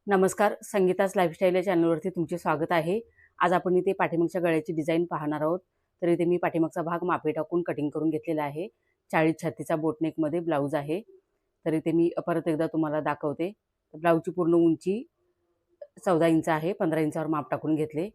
नमस्कार, संगीताच लाईफस्टाईल या चॅनलवरती तुमचे स्वागत आहे. आज आपण इथे पाठीमागच्या गळ्याची डिझाइन पाहणार आहोत. तर इथे मी पाठीमागचा भाग मापे टाकून कटिंग करून घेतलेला आहे. 40-36चा बोटनेकमध्ये ब्लाऊज आहे. तर इथे मी परत एकदा तुम्हाला दाखवते. ब्लाऊजची पूर्ण उंची 14 इंच आहे. 15 इंचावर माप टाकून घेतले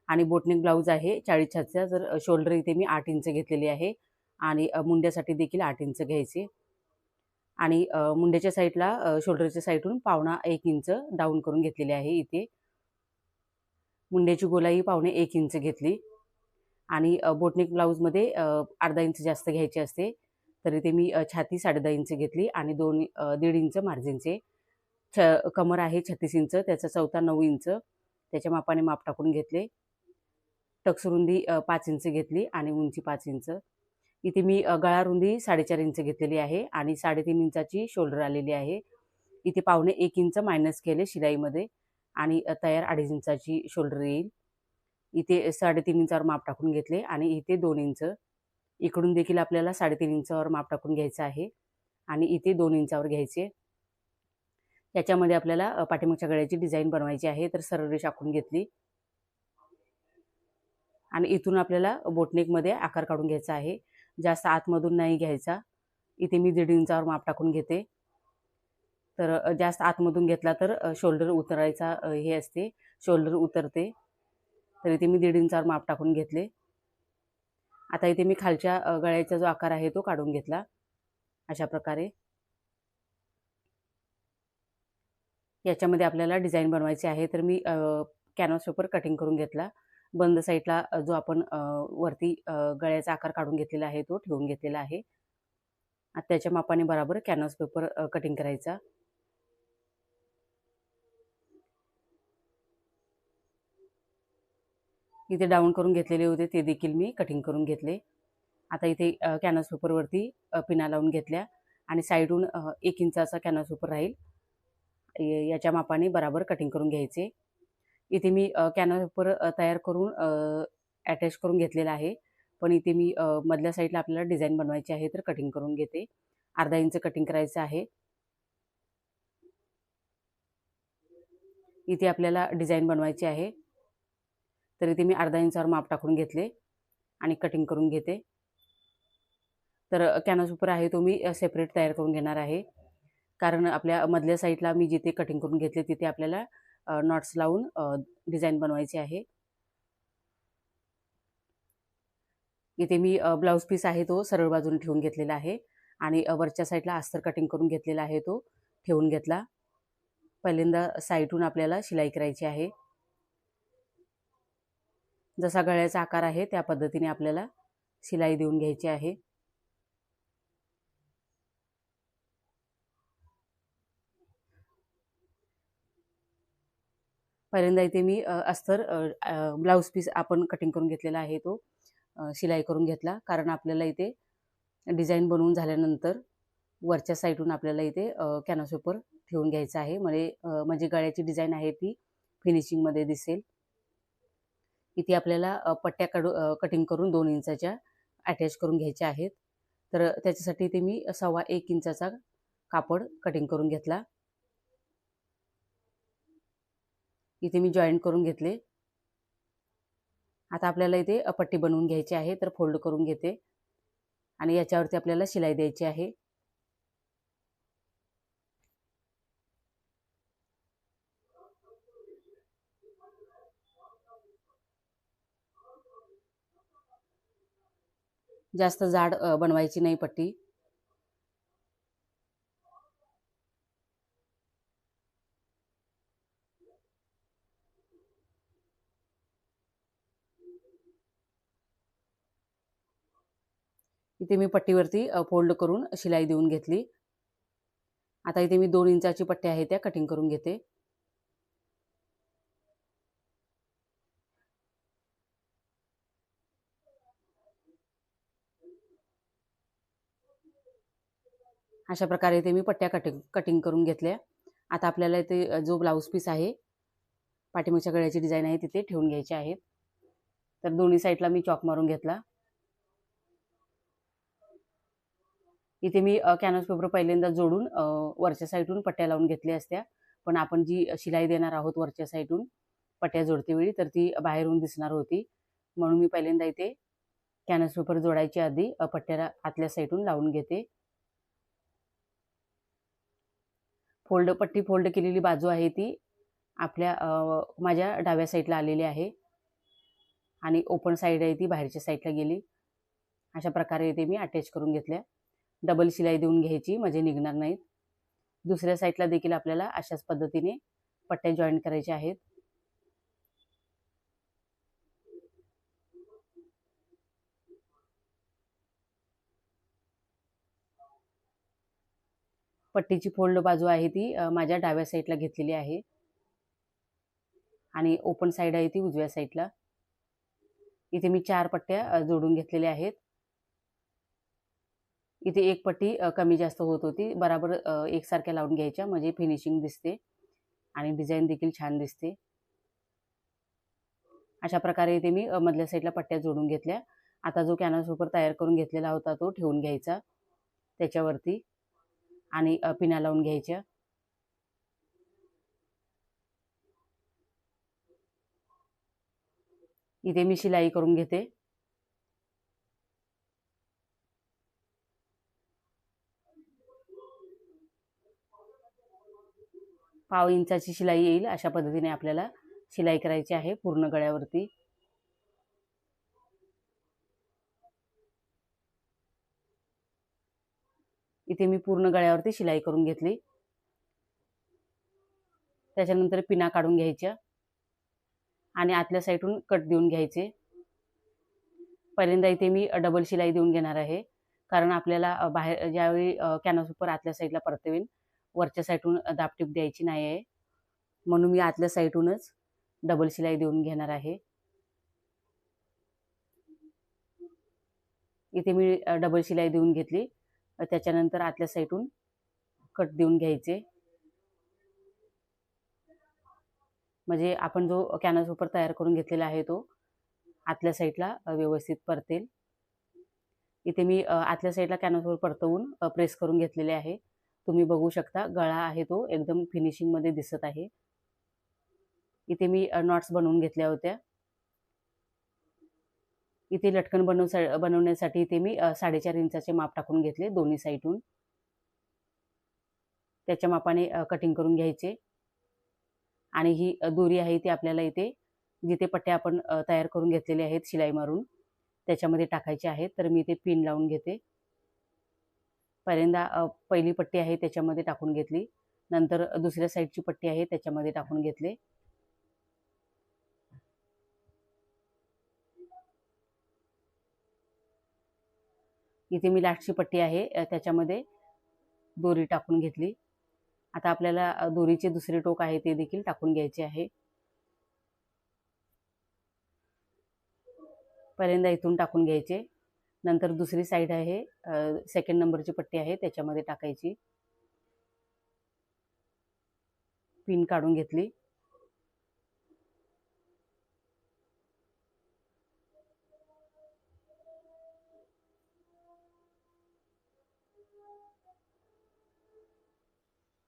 आणि बोटनेक ब्लाऊज आहे 40-36चा. तर शोल्डर इथे मी 8 इंच घेतलेली आहे आणि मुंड्यासाठी देखील 8 इंच घ्यायचे आणि मुंड्याच्या साईडला शोल्डरच्या साईडून 1.25 इंच डाऊन करून घेतलेली आहे. इथे मुंड्याची गोलाई 1.25 इंच घेतली आणि बोटनेक ब्लाऊजमध्ये अर्धा इंच जास्त घ्यायची असते. तर इथे मी छाती 10.5 इंच घेतली आणि 1.5 इंच मार्जिनचे. कमर आहे 36 इंच, त्याचा चौथा 9 इंच त्याच्या मापाने माप टाकून घेतले. टक्सरुंदी 5 इंच घेतली आणि उंची 5 इंच. इथे मी गळा रुंदी 4.5 इंच घेतलेली आहे आणि 3.5 इंचाची शोल्डर आलेली आहे. इथे 1.25 इंच मायनस केले शिलाईमध्ये आणि तयार 2.5 इंचाची शोल्डर येईल. इथे 3.5 इंचावर माप टाकून घेतले आणि इथे 2 इंच. इकडून देखील आपल्याला 3.5 इंचावर माप टाकून घ्यायचं आहे आणि इथे 2 इंचावर घ्यायचे. याच्यामध्ये आपल्याला पाठीमागच्या गळ्याची डिझाइन बनवायची आहे. तर सरळ रेष आखून घेतली आणि इथून आपल्याला बोटनेकमध्ये आकार काढून घ्यायचा आहे. जास्त आतमधून नाही घ्यायचा. इथे मी 1.5 इंचावर माप टाकून घेते. तर जास्त आतमधून घेतला तर शोल्डर उतरायचा हे असते, शोल्डर उतरते. तर इथे मी 1.5 इंचावर माप टाकून घेतले. आता इथे मी खालच्या गळ्याचा जो आकार आहे तो काढून घेतला अशा प्रकारे. याच्यामध्ये आपल्याला डिझाइन बनवायची आहे. तर मी कॅनव्हास पेपर कटिंग करून घेतला. बंद साईडला जो आपण वरती गळ्याचा आकार काढून घेतलेला आहे तो ठेवून घेतलेला आहे. आता त्याच्या मापाने बरोबर कॅनव्हास पेपर कटिंग करायचा. इथे डाऊन करून घेतलेले होते ते देखील मी कटिंग करून घेतले. आता इथे कॅनव्हास पेपरवरती पिना लावून घेतल्या आणि साईडून 1 इंचाचा कॅनव्हास पेपर राहील याच्या मापाने बरोबर कटिंग करून घ्यायचे. इथे मी कॅनव्हास पेपर तयार करून अटॅच करून घेतलेला आहे. पण इथे मी मधल्या साईडला आपल्याला डिझाइन बनवायची आहे तर कटिंग करून घेते. अर्धा इंच कटिंग करायचं आहे. इथे आपल्याला डिझाइन बनवायची आहे. तर इथे मी अर्धा इंचावर माप टाकून घेतले आणि कटिंग करून घेते. तर कॅनव्हास पेपर आहे तो मी सेपरेट तयार करून घेणार आहे. कारण आपल्या मधल्या साईडला मी जिथे कटिंग करून घेतले तिथे आपल्याला नॉट्स लावून डिझाइन बनवायची आहे. इथे मी ब्लाऊज पीस आहे तो सरळ बाजूने ठेवून घेतलेला आहे आणि वरच्या साईडला अस्तर कटिंग करून घेतलेला आहे तो ठेवून घेतला. पहिल्यांदा साईडून आपल्याला शिलाई करायची आहे. जसा गळ्याचा आकार आहे त्या पद्धतीने आपल्याला शिलाई देऊन घ्यायची आहे. पहिल्यांदा इथे मी अस्तर ब्लाऊज पीस आपण कटिंग करून घेतलेला आहे तो शिलाई करून घेतला. कारण आपल्याला इथे डिझाइन बनवून झाल्यानंतर वरच्या साईडून आपल्याला इथे कॅनव्हास पेपर ठेवून घ्यायचा आहे. म्हणजे गळ्याची डिझाइन आहे ती फिनिशिंगमध्ये दिसेल. इथे आपल्याला पट्ट्या कटिंग करून 2 इंचाच्या अटॅच करून घ्यायच्या आहेत. तर त्याच्यासाठी इथे मी 1.25 इंचाचा कापड कटिंग करून घेतला. इथे मी जॉईंट करून घेतले. आता आपल्याला इथे पट्टी बनवून घ्यायची आहे. तर फोल्ड करून घेते आणि याच्यावरती आपल्याला शिलाई द्यायची आहे. जास्त जाड बनवायची नाही पट्टी. इथे मी पट्टीवरती फोल्ड करून शिलाई देऊन घेतली. आता इथे मी 2 इंचाची पट्टी आहे त्या कटिंग करून घेते. अशा प्रकारे इथे मी पट्ट्या कटिंग करून घेतल्या. आता आपल्याला इथे जो ब्लाऊज पीस आहे पाठीमागच्या गळ्याची डिझाइन आहे तिथे ठेवून घ्यायचे आहेत. तर दोन्ही साईडला मी चॉक मारून घेतला. इथे मी कॅनव्हास पेपर पहिल्यांदा जोडून वरच्या साईडून पट्ट्या लावून घेतल्या असत्या. पण आपण जी शिलाई देणार आहोत वरच्या साईडून पट्ट्या जोडते वेळी तर ती बाहेरून दिसणार होती, म्हणून मी पहिल्यांदा इथे कॅनव्हास पेपर जोडायच्या आधी पट्ट्याला आतल्या साईडून लावून घेते. पट्टी फोल्ड केलेली बाजू आहे ती आपल्या माझ्या डाव्या साईडला आलेली आहे आणि ओपन साईड आहे ती बाहेरच्या साईडला गेली. अशा प्रकारे इथे मी अटॅच करून घेतल्या. डबल शिलाई देऊन घ्यायची म्हणजे निघणार नाहीत. दुसऱ्या साईडला देखील आपल्याला अशाच पद्धतीने पट्ट्या जॉईन करायच्या आहेत. पट्टीची फोल्ड बाजू आहे ती माझ्या डाव्या साईडला घेतलेली आहे आणि ओपन साईड आहे ती उजव्या साईडला. इथे मी 4 पट्ट्या जोडून घेतलेल्या आहेत. इथे एक पट्टी कमी जास्त होत होती, बराबर एकसारख्या लावून घ्यायच्या म्हणजे फिनिशिंग दिसते आणि डिझाईन देखील छान दिसते. अशा प्रकारे इथे मी मधल्या साईडला पट्ट्या जोडून घेतल्या. आता जो कॅनव्हास पेपर तयार करून घेतलेला होता तो ठेवून घ्यायचा त्याच्यावरती आणि पिना लावून घ्यायच्या. इथे मी शिलाई करून घेते. पाव इंचाची शिलाई येईल अशा पद्धतीने आपल्याला शिलाई करायची आहे पूर्ण गळ्यावरती. इथे मी पूर्ण गळ्यावरती शिलाई करून घेतली. त्याच्यानंतर पिना काढून घ्यायच्या आणि आतल्या साईडून कट देऊन घ्यायचे. पहिल्यांदा इथे मी डबल शिलाई देऊन घेणार आहे, कारण आपल्याला बाहेर ज्यावेळी कॅनव्हास पेपर आतल्या साईडला परतवेन वरच्या साईडून दाबटीप द्यायची नाही आहे, म्हणून मी आतल्या साईडूनच डबल शिलाई देऊन घेणार आहे. इथे मी डबल शिलाई देऊन घेतली. त्याच्यानंतर आतल्या साईडून कट देऊन घ्यायचे म्हणजे आपण जो कॅनव्हास पेपर तयार करून घेतलेला आहे तो आतल्या साईडला व्यवस्थित परतेल. इथे मी आतल्या साईडला कॅनव्हास पेपर परतवून प्रेस करून घेतलेले आहे. तुम्ही बघू शकता गळा आहे तो एकदम फिनिशिंगमध्ये दिसत आहे. इथे मी नॉट्स बनवून घेतल्या होत्या. इथे लटकन बनवण्यासाठी इथे मी 4.5 इंचाचे माप टाकून घेतले दोन्ही साईडून. त्याच्या मापाने कटिंग करून घ्यायचे आणि ही दोरी आहे ती आपल्याला इथे जिथे पट्ट्या आपण तयार करून घेतलेले आहेत शिलाई मारून त्याच्यामध्ये टाकायचे आहेत. तर मी इथे पिन लावून घेते. पहिल्यांदा पहिली पट्टी आहे त्याच्यामध्ये टाकून घेतली, नंतर दुसऱ्या साईडची पट्टी आहे त्याच्यामध्ये टाकून घेतले. इथे मी लास्टची पट्टी आहे त्याच्यामध्ये दोरी टाकून घेतली. आता आपल्याला दोरीचे दुसरे टोक आहे ते देखील टाकून घ्यायचे आहे. पहिल्यांदा इथून टाकून घ्यायचे, नंतर दुसरी साईड आहे सेकंड नंबरची पट्टी आहे त्याच्यामध्ये टाकायची. पिन काढून घेतली.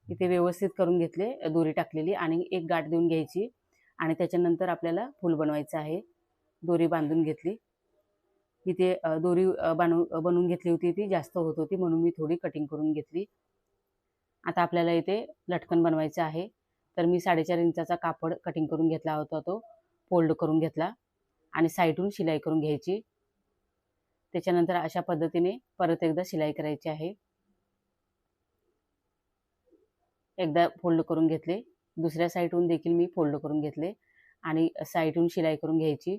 इथे व्यवस्थित करून घेतले दोरी टाकलेली आणि एक गाठ देऊन घ्यायची आणि त्याच्यानंतर आपल्याला फूल बनवायचं आहे. दोरी बांधून घेतली. इथे दोरी बनवून घेतली होती ती जास्त होत होती म्हणून मी थोडी कटिंग करून घेतली. आता आपल्याला इथे लटकन बनवायचं आहे. तर मी 4.5 इंचाचा कापड कटिंग करून घेतला होता तो फोल्ड करून घेतला आणि साईडून शिलाई करून घ्यायची. त्याच्यानंतर अशा पद्धतीने परत एकदा शिलाई करायची आहे. एकदा फोल्ड करून घेतले, दुसऱ्या साईडून देखील मी फोल्ड करून घेतले आणि साईडून शिलाई करून घ्यायची.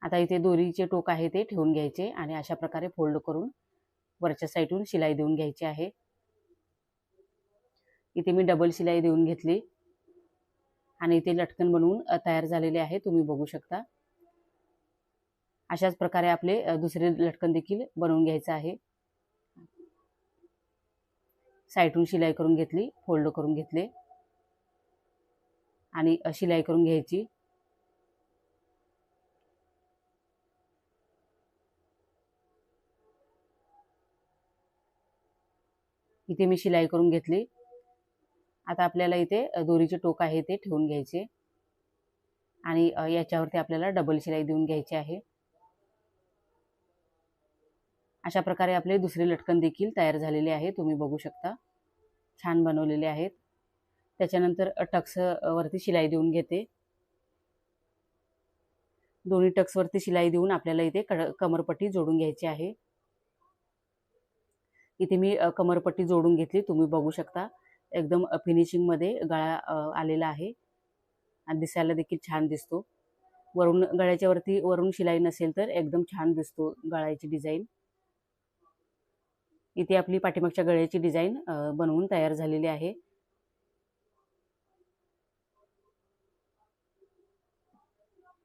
आता इथे दोरीचे टोक आहे ते ठेवून घ्यायचे आणि अशा प्रकारे फोल्ड करून वरच्या साईडून शिलाई देऊन घ्यायची आहे. इथे मी डबल शिलाई देऊन घेतली आणि इथे लटकन बनवून तयार झालेले आहे, तुम्ही बघू शकता. अशाच प्रकारे आपले दुसरे लटकन देखील बनवून घ्यायचं आहे. साईडून शिलाई करून घेतली, फोल्ड करून घेतले आणि शिलाई करून घ्यायची. इथे मी शिलाई करून घेतली. आता आपल्याला इथे दोरीचे टोक आहे ते ठेवून घ्यायचे आणि याच्यावरती आपल्याला डबल शिलाई देऊन घ्यायची आहे। अशा प्रकारे आपले दुसरे लटकन देखील तयार झालेले आहे, तुम्ही बघू शकता, छान बनवलेले आहेत। त्याच्यानंतर टक्स वरती शिलाई देऊन घेते। दोन्ही टक्स वरती शिलाई देऊन आपल्याला इथे कमरपट्टी जोडून घ्यायची आहे। इथे मी कमरपट्टी जोडून घेतली, तुम्ही बघू शकता, एकदम फिनिशिंग मध्ये गळा आलेला आहे आणि दिसायला देखील छान दिसतो। वरून गळ्याच्या वरती वरून शिलाई नसेल तर एकदम छान दिसतो गळ्याची डिझाइन। इथे आपली पाठीमागच्या गळ्याची डिझाइन बनवून तयार झालेली आहे।